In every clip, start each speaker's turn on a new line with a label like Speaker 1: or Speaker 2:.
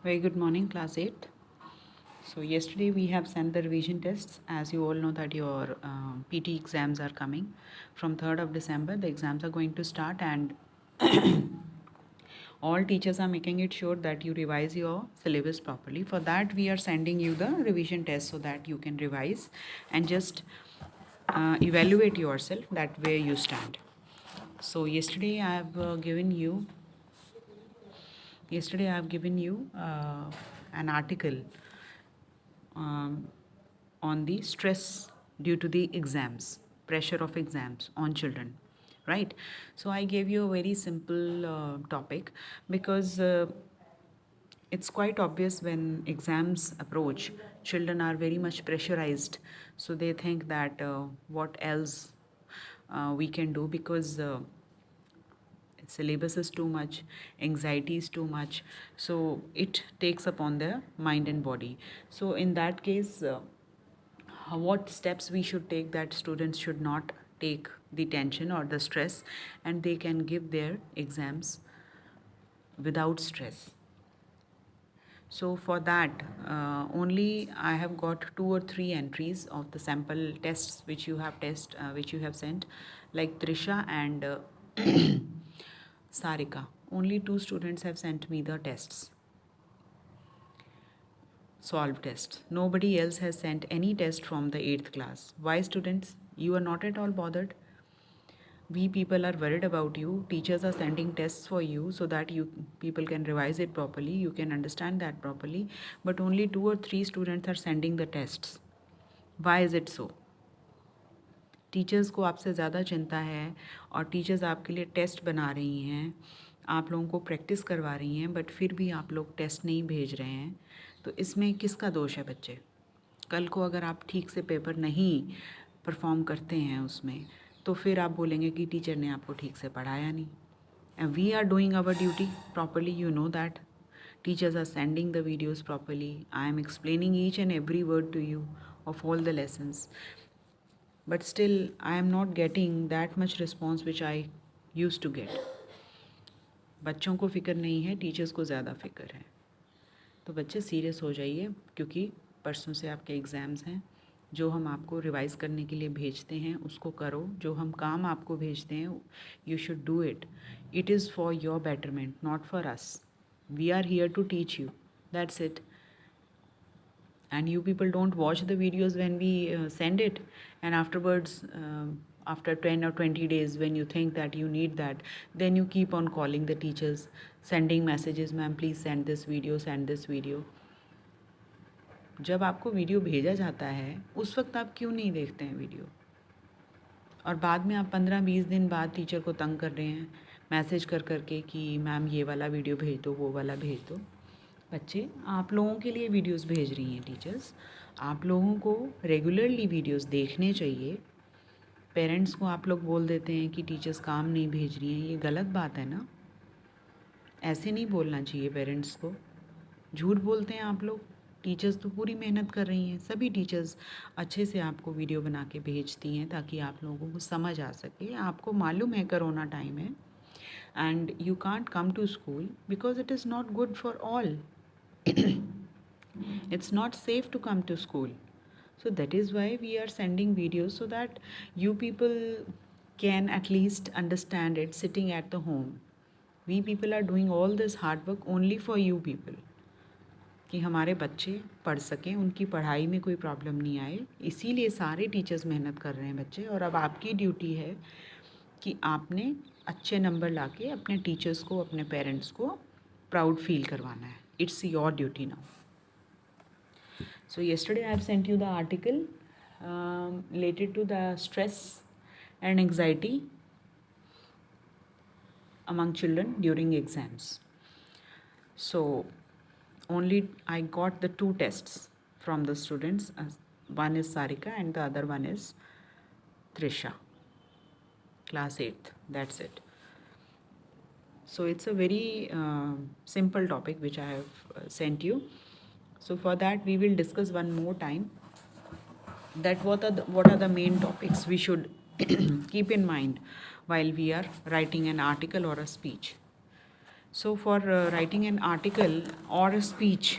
Speaker 1: Very good morning, class 8. So yesterday we have sent the revision tests. As you all know that your PT exams are coming from 3rd of December. The exams are going to start, and all teachers are making it sure that you revise your syllabus properly. For that we are sending you the revision test so that you can revise and just evaluate yourself that where you stand. So yesterday I have given you an article um, on the stress due to the exams, pressure of exams on children, right? So I gave you a very simple topic because it's quite obvious when exams approach, children are very much pressurized. So they think that what else we can do, because syllabus is too much, anxiety is too much, so it takes upon their mind and body. So in that case, what steps we should take that students should not take the tension or the stress, and they can give their exams without stress. So for that, only I have got 2 or 3 entries of the sample tests which you have sent, like Trisha and Sarika. Only 2 students have sent me the tests, solved tests. Nobody else has sent any test from the 8th class. Why, students? You are not at all bothered. We people are worried about you. Teachers are sending tests for you so that you people can revise it properly, you can understand that properly. But only 2 or 3 students are sending the tests. Why is it so? Teachers को आपसे ज़्यादा चिंता है और teachers आपके लिए test बना रही हैं, आप लोगों को प्रैक्टिस करवा रही हैं, बट फिर भी आप लोग टेस्ट नहीं भेज रहे हैं। तो इसमें किसका दोष है बच्चे? कल को अगर आप ठीक से पेपर नहीं परफॉर्म करते हैं उसमें, तो फिर आप बोलेंगे कि टीचर ने आपको ठीक से पढ़ाया नहीं। And we are doing our duty properly, you know that. Teachers are sending the videos properly. I am explaining each and every word to you of all the lessons. But still, I am not getting that much response which I used to get. बच्चों को फ़िक्र नहीं है, teachers को ज़्यादा फ़िक्र है. तो बच्चे सीरियस हो जाइए, क्योंकि परसों से आपके एग्ज़ाम्स हैं. जो हम आपको रिवाइज़ करने के लिए भेजते हैं उसको करो. जो हम काम आपको भेजते हैं, you should do it. It is for your betterment, not for us. We are here to teach you. That's it. And you people don't watch the videos when we send it, and afterwards, after 10 or 20 days, when you think that you need that, then you keep on calling the teachers, sending messages, ma'am please send this video, send this video. जब आपको video भेजा जाता है उस वक्त आप क्यों नहीं देखते हैं वीडियो, और बाद में आप 15-20 दिन बाद टीचर को तंग कर रहे हैं मैसेज कर करके कि मैम ये वाला वीडियो भेज दो, वो वाला भेज दो. बच्चे, आप लोगों के लिए वीडियोस भेज रही हैं टीचर्स. आप लोगों को रेगुलरली वीडियोस देखने चाहिए. पेरेंट्स को आप लोग बोल देते हैं कि टीचर्स काम नहीं भेज रही हैं. ये गलत बात है ना. ऐसे नहीं बोलना चाहिए पेरेंट्स को. झूठ बोलते हैं आप लोग. टीचर्स तो पूरी मेहनत कर रही हैं. सभी टीचर्स अच्छे से आपको वीडियो बना के भेजती हैं ताकि आप लोगों को समझ आ सके. आपको मालूम है कोरोना टाइम है and you can't come to school because it is not good for all. It's not safe to come to school. So that is why we are sending videos, so that you people can at least understand it sitting at the home. We people are doing all this hard work only for you people, कि हमारे बच्चे पढ़ सकें, उनकी पढ़ाई में कोई problem नहीं आए. इसीलिए सारे टीचर्स मेहनत कर रहे हैं बच्चे. और अब आपकी ड्यूटी है कि आपने अच्छे नंबर लाके अपने टीचर्स को, अपने पेरेंट्स को प्राउड फील करवाना है. It's your duty now. So yesterday I have sent you the article related to the stress and anxiety among children during exams. So only I got the 2 tests from the students. One is Sarika and the other one is Trisha, class 8th. That's it. So it's a very simple topic which I have sent you. So for that we will discuss one more time that what are the main topics we should keep in mind while we are writing an article or a speech. So for writing an article or a speech,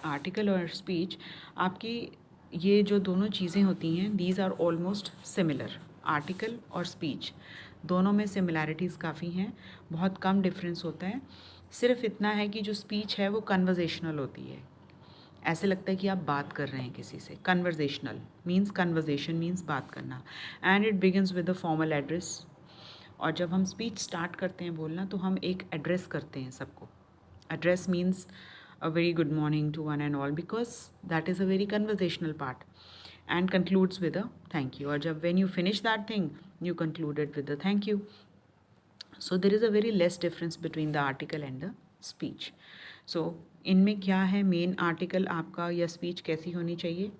Speaker 1: article और speech, आपकी ये जो दोनों चीज़ें होती हैं, these are almost similar. Article और speech दोनों में सिमिलैरिटीज़ काफ़ी हैं, बहुत कम डिफरेंस होता है। सिर्फ इतना है कि जो स्पीच है वो कन्वर्जेशनल होती है, ऐसे लगता है कि आप बात कर रहे हैं किसी से। कन्वर्जेशनल मीन्स, कन्वर्जेशन मीन्स बात करना, and it begins with a formal address. और जब हम स्पीच स्टार्ट करते हैं बोलना, तो हम एक एड्रेस करते हैं सबको। Address means a very good morning to one and all, because that is a very conversational part, and concludes with a thank you. Or jab when you finish that thing, you conclude it with a thank you. So there is a very less difference between the article and the speech. So इनमें क्या है, main article आपका या speech कैसी होनी चाहिए?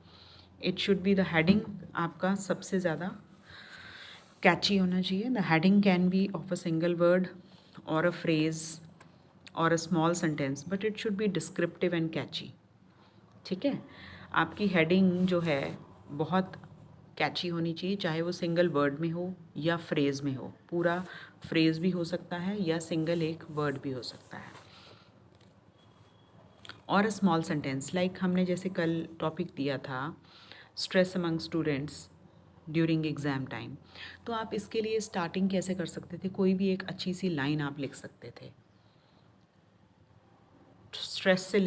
Speaker 1: It should be the heading आपका सबसे ज़्यादा कैची होना चाहिए। The heading can be of a single word और अ फ्रेज और a small sentence, but it should be descriptive and catchy. ठीक है, आपकी हेडिंग जो है बहुत कैची होनी चाहिए, चाहे वो सिंगल वर्ड में हो या फ्रेज में हो। पूरा फ्रेज भी हो सकता है या सिंगल एक वर्ड भी हो सकता है। और अ स्मॉल सेंटेंस, लाइक हमने जैसे कल टॉपिक दिया था stress among students during exam time, तो आप इसके लिए स्टार्टिंग कैसे कर सकते थे? कोई भी एक अच्छी सी लाइन आप लिख सकते थे। स्ट्रेस से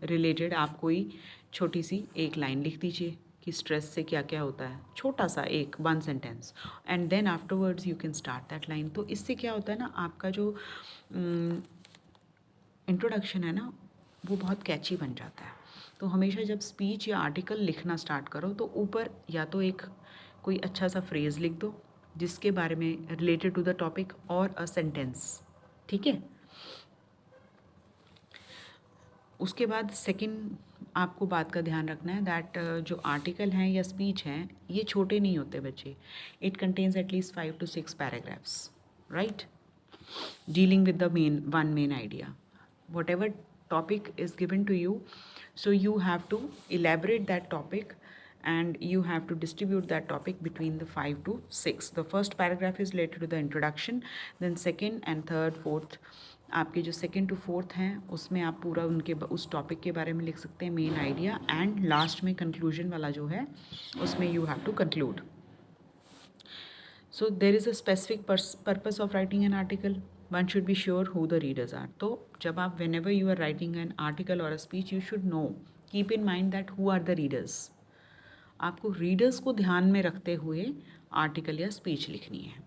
Speaker 1: रिलेटेड आप कोई छोटी सी एक लाइन लिख दीजिए कि स्ट्रेस से क्या क्या होता है, छोटा सा एक 1 sentence, and then afterwards you can start that line. तो इससे क्या होता है ना, आपका जो इंट्रोडक्शन है ना, वो बहुत कैची बन जाता है। तो हमेशा जब स्पीच या आर्टिकल लिखना स्टार्ट करो, तो ऊपर या तो एक कोई अच्छा सा फ्रेज़ लिख दो जिसके बारे में रिलेटेड टू द टॉपिक, और अ सेंटेंस। ठीक है, उसके बाद सेकंड आपको बात का ध्यान रखना है दैट जो आर्टिकल हैं या स्पीच हैं, ये छोटे नहीं होते बच्चे। It contains at least 5 to 6 paragraphs, right, dealing with the one main idea. What ever topic is given to you, so you have to elaborate that topic, and you have to distribute that topic between the 5 to 6. The first paragraph is related to the introduction, then second and third, fourth, आपके जो second to fourth हैं उसमें आप पूरा उनके उस topic के बारे में लिख सकते हैं, मेन आइडिया, एंड लास्ट में कंक्लूजन वाला जो है उसमें you have to conclude. So there is a specific purpose of writing an article. One should be sure who the readers are. तो जब आप whenever you are writing an article or a speech, you should know, keep in mind that who are the readers. आपको readers को ध्यान में रखते हुए article या स्पीच लिखनी है।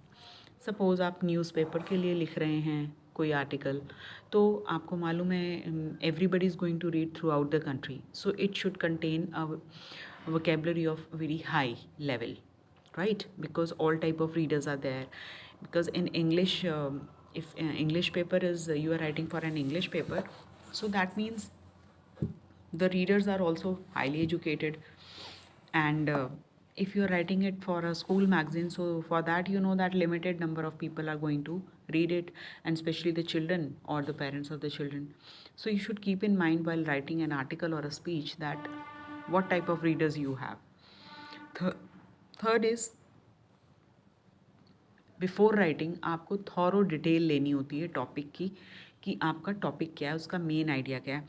Speaker 1: सपोज़ आप न्यूज़पेपर के लिए लिख रहे हैं कोई आर्टिकल, तो आपको मालूम है everybody is going to read throughout the country, so it should contain a vocabulary of very high level, right? Because all type of readers are there. Because in English, if English paper is you are writing for an English paper, so that means the readers are also highly educated. And if you are writing it for a school magazine, so for that you know that limited number of people are going to read it, and especially the children or the parents of the children. So you should keep in mind while writing an article or a speech that what type of readers you have. Third is, before writing आपको thorough detail लेनी होती है topic की, कि आपका topic क्या है, उसका मेन आइडिया क्या है।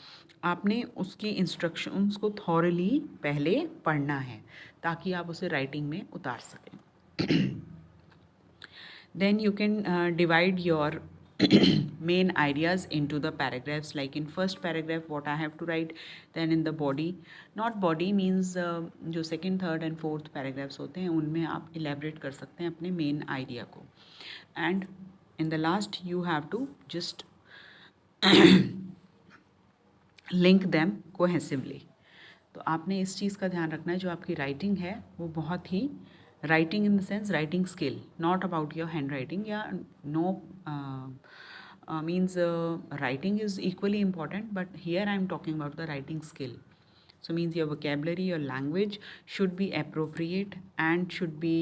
Speaker 1: आपने उसकी इंस्ट्रक्शंस को थॉरली पहले पढ़ना है ताकि आप उसे राइटिंग में उतार सकें। Then you can divide your main ideas into the paragraphs, like in first paragraph what I have to write, then in the body, not body means जो second, third and fourth paragraphs होते हैं उनमें आप elaborate कर सकते हैं अपने main idea को, and in the last you have to just link them cohesively. तो आपने इस चीज़ का ध्यान रखना है, जो आपकी राइटिंग है वो बहुत ही, writing in the sense writing skill, not about your hand writing या no means writing is equally important, but here I am talking about the writing skill. So means your vocabulary, your language should be appropriate and should be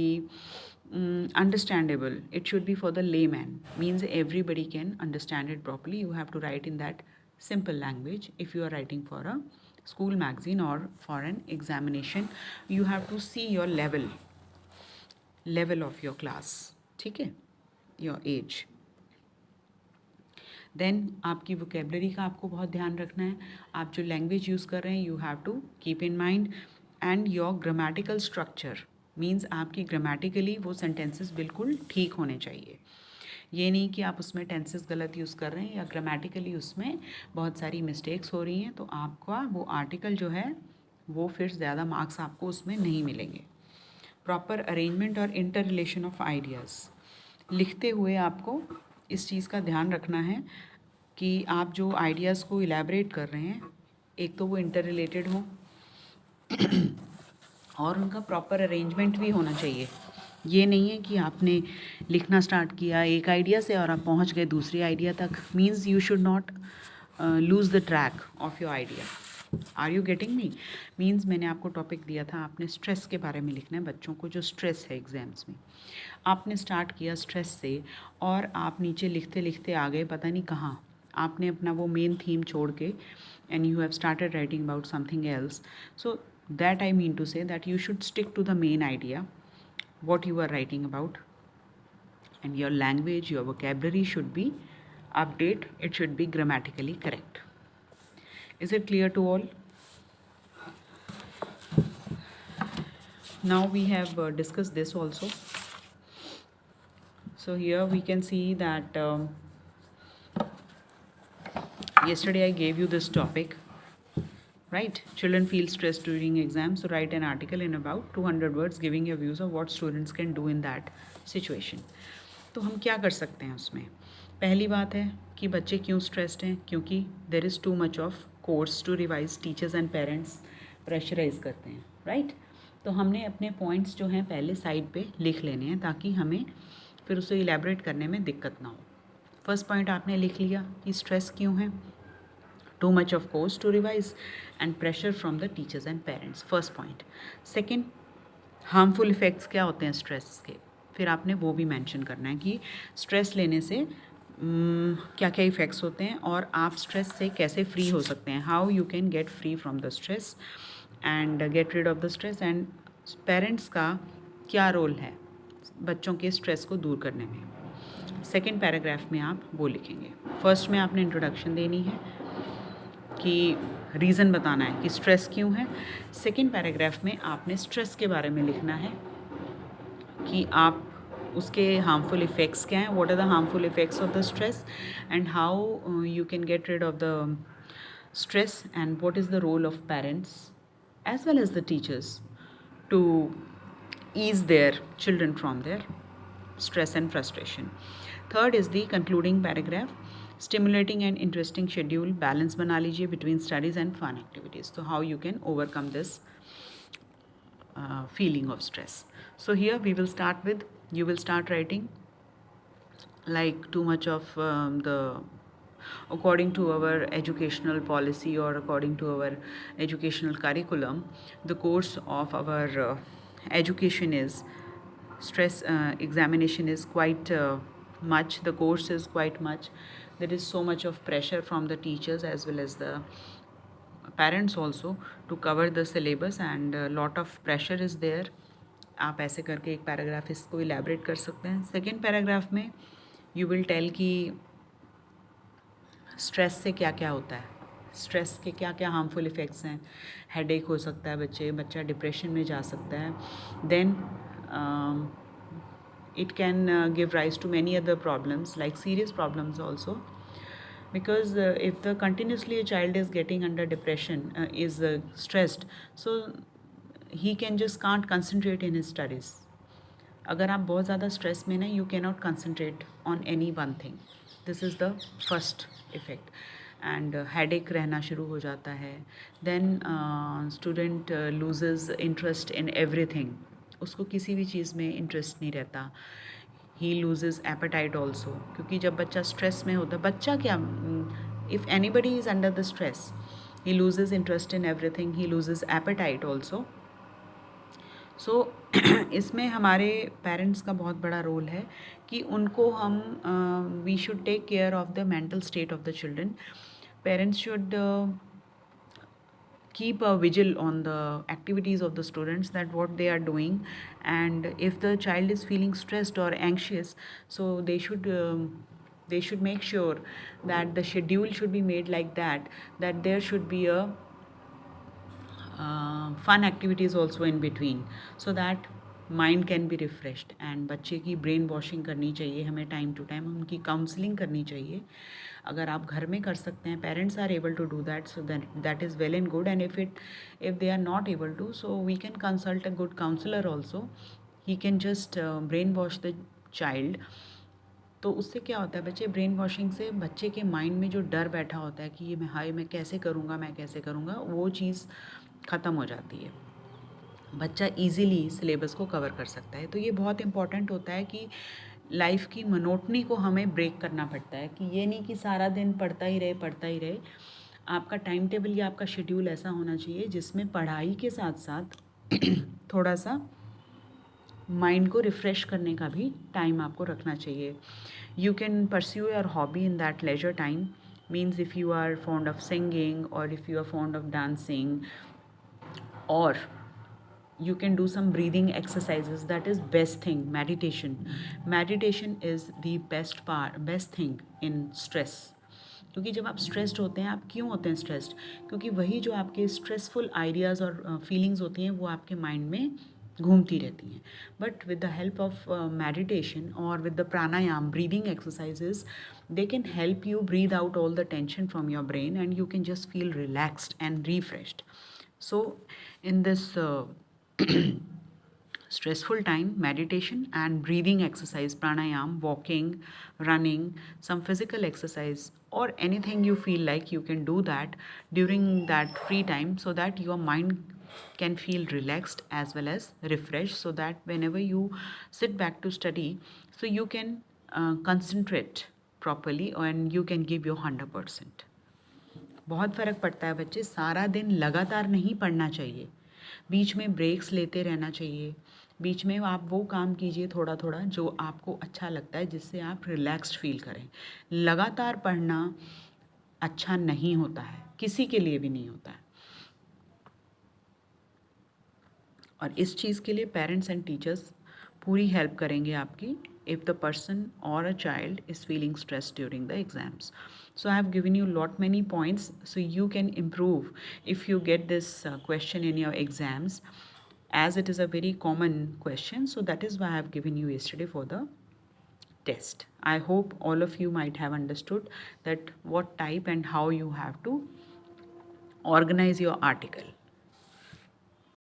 Speaker 1: understandable. It should be for the layman, means everybody can understand it properly. You have to write in that simple language. If you are writing for a school magazine or for an examination, you have to see your level level of your class, ठीक है, your age. Then आपकी vocabulary का आपको बहुत ध्यान रखना है। आप जो लैंग्वेज यूज़ कर रहे हैं, you have to keep in mind, and your grammatical structure means आपकी ग्रामेटिकली वो सेंटेंसेस बिल्कुल ठीक होने चाहिए। ये नहीं कि आप उसमें टेंसेस गलत यूज़ कर रहे हैं या ग्रामेटिकली उसमें बहुत सारी मिस्टेक्स हो रही हैं, तो आपका वो आर्टिकल जो है वो फिर ज़्यादा मार्क्स आपको उसमें नहीं मिलेंगे। प्रॉपर अरेंजमेंट और इंटर रिलेशन ऑफ आइडियाज़, लिखते हुए आपको इस चीज़ का ध्यान रखना है कि आप जो आइडियाज़ को इलेबरेट कर रहे हैं, एक तो वो इंटर रिलेटेड हो और उनका प्रॉपर अरेंजमेंट भी होना चाहिए। ये नहीं है कि आपने लिखना स्टार्ट किया एक आइडिया से और आप पहुंच गए दूसरे आइडिया तक, means you should not lose the track of your idea. Are you getting me? Means मैंने आपको टॉपिक दिया था, आपने स्ट्रेस के बारे में लिखना है, बच्चों को जो स्ट्रेस है एग्ज़ाम्स में। आपने स्टार्ट किया स्ट्रेस से और आप नीचे लिखते लिखते आ गए पता नहीं कहाँ, आपने अपना वो मेन थीम छोड़ के and you have started writing about something else. So that I mean to say that you should stick to the main idea, what you are writing about, and your language, your vocabulary should be update, it should be grammatically correct. Is it clear to all? Now we have discussed this also. So here we can see that yesterday I gave you this topic, right? Children feel stressed during exams, so write an article in about 200 words giving your views of what students can do in that situation. तो हम क्या कर सकते हैं उसमें? पहली बात है कि बच्चे क्यों स्ट्रेस्ड हैं, क्योंकि there is too much of course to revise, teachers and parents pressurise करते हैं, राइट? तो हमने अपने पॉइंट्स जो हैं पहले साइड पे लिख लेने हैं ताकि हमें फिर उसे इलेबरेट करने में दिक्कत ना हो। फर्स्ट पॉइंट आपने लिख लिया कि स्ट्रेस क्यों है, too much of course to revise and pressure from the teachers and parents, first point. Second, harmful effects क्या होते हैं स्ट्रेस के, फिर आपने वो भी मेंशन करना है कि स्ट्रेस लेने से क्या क्या इफ़ेक्ट्स होते हैं और आप स्ट्रेस से कैसे फ्री हो सकते हैं, how you can get free from the stress and get rid of the stress, and parents का क्या रोल है बच्चों के स्ट्रेस को दूर करने में। सेकेंड पैराग्राफ में आप वो लिखेंगे। फर्स्ट में आपने इंट्रोडक्शन देनी है कि रीज़न बताना है कि स्ट्रेस क्यों है। सेकेंड पैराग्राफ में आपने स्ट्रेस के बारे में लिखना है कि आप उसके हार्मफुल इफ़ेक्ट्स क्या हैं, what are the harmful effects of the stress and how you can get rid of the stress and what is the role of parents as well as the teachers to ease their children from their stress and frustration. Third is the concluding paragraph, stimulating and interesting schedule, balance बना लीजिए between studies and fun activities. So how you can overcome this feeling of stress. So here we will start with, you will start writing like too much of the according to our educational policy or according to our educational curriculum, the course of our education is stress examination is quite much, the course is quite much, there is so much of pressure from the teachers as well as the parents also to cover the syllabus and lot of pressure is there. आप ऐसे करके एक paragraph इसको elaborate कर सकते हैं। Second paragraph में you will tell कि स्ट्रेस से क्या क्या होता है, स्ट्रेस के क्या क्या हार्मफुल इफ़ेक्ट्स हैं, हेडेक हो सकता है, बच्चा डिप्रेशन में जा सकता है, then it can give rise to many other problems like serious problems also, because if the continuously a child is getting under depression, is stressed, so he can just can't concentrate in his studies. अगर आप बहुत ज़्यादा stress में ना, you can not concentrate on any one thing, this is the first effect, and headache रहना शुरू हो जाता है, then student loses interest in everything, उसको किसी भी चीज़ में इंटरेस्ट नहीं रहता, ही लूजेज एपेटाइट ऑल्सो, क्योंकि जब बच्चा स्ट्रेस में होता है, बच्चा क्या, if anybody is under the stress, he loses interest in everything, he loses appetite also. So इसमें हमारे पेरेंट्स का बहुत बड़ा रोल है कि उनको हम we should take care of the mental state of the children. Parents should keep a vigil on the activities of the students, that what they are doing. And if the child is feeling stressed or anxious, so they should make sure that the schedule should be made like that, that there should be a fun activities also in between, so that mind can be refreshed. And बच्चे की brain washing करनी चाहिए हमें, time to time उनकी counselling करनी चाहिए. अगर आप घर में कर सकते हैं, parents are able to do that, so that is well and good. And if they are not able to, so we can consult a good counsellor also. He can just brain wash the child. तो उससे क्या होता है, बच्चे brain washing से बच्चे के mind में जो डर बैठा होता है कि ये मैं कैसे करूँगा, मैं कैसे करूँगा, वो चीज़ ख़त्म हो जाती है. बच्चा इजीली सिलेबस को कवर कर सकता है. तो ये बहुत इंपॉर्टेंट होता है कि लाइफ की मोनोटनी को हमें ब्रेक करना पड़ता है, कि ये नहीं कि सारा दिन पढ़ता ही रहे. आपका टाइम टेबल या आपका शेड्यूल ऐसा होना चाहिए जिसमें पढ़ाई के साथ साथ थोड़ा सा माइंड को रिफ़्रेश करने का भी टाइम आपको रखना चाहिए. You can pursue your hobby in that leisure time. Means if you are fond of singing, और if you are fond of dancing, or you can do some breathing exercises. That is best thing. Meditation is the best thing in stress. क्योंकि जब आप stressed होते हैं, आप क्यों होते हैं स्ट्रेस्ड? क्योंकि वही जो आपके स्ट्रेसफुल आइडियाज़ और फीलिंग्स होती हैं वो आपके माइंड में घूमती रहती हैं. But with the help of meditation और with the pranayama, breathing exercises, they can help you breathe out all the tension from your brain, and you can just feel relaxed and refreshed. So in this stressful time, meditation and breathing exercise, pranayam, walking, running, some physical exercise, or anything you feel like, you can do that during that free time, so that your mind can feel relaxed as well as refreshed, so that whenever you sit back to study, so you can concentrate properly and you can give your 100%. बहुत फ़र्क पड़ता है बच्चे. सारा दिन लगातार नहीं पढ़ना चाहिए, बीच में ब्रेक्स लेते रहना चाहिए. बीच में आप वो काम कीजिए थोड़ा थोड़ा जो आपको अच्छा लगता है, जिससे आप रिलैक्स्ड फील करें. लगातार पढ़ना अच्छा नहीं होता है, किसी के लिए भी नहीं होता है. और इस चीज़ के लिए पेरेंट्स एंड टीचर्स पूरी हेल्प करेंगे आपकी, if the person or a child is feeling stressed during the exams. So I have given you lot many points, so you can improve if you get this question in your exams, as it is a very common question. So that is why I have given you yesterday for the test. I hope all of you might have understood that what type and how you have to organize your article.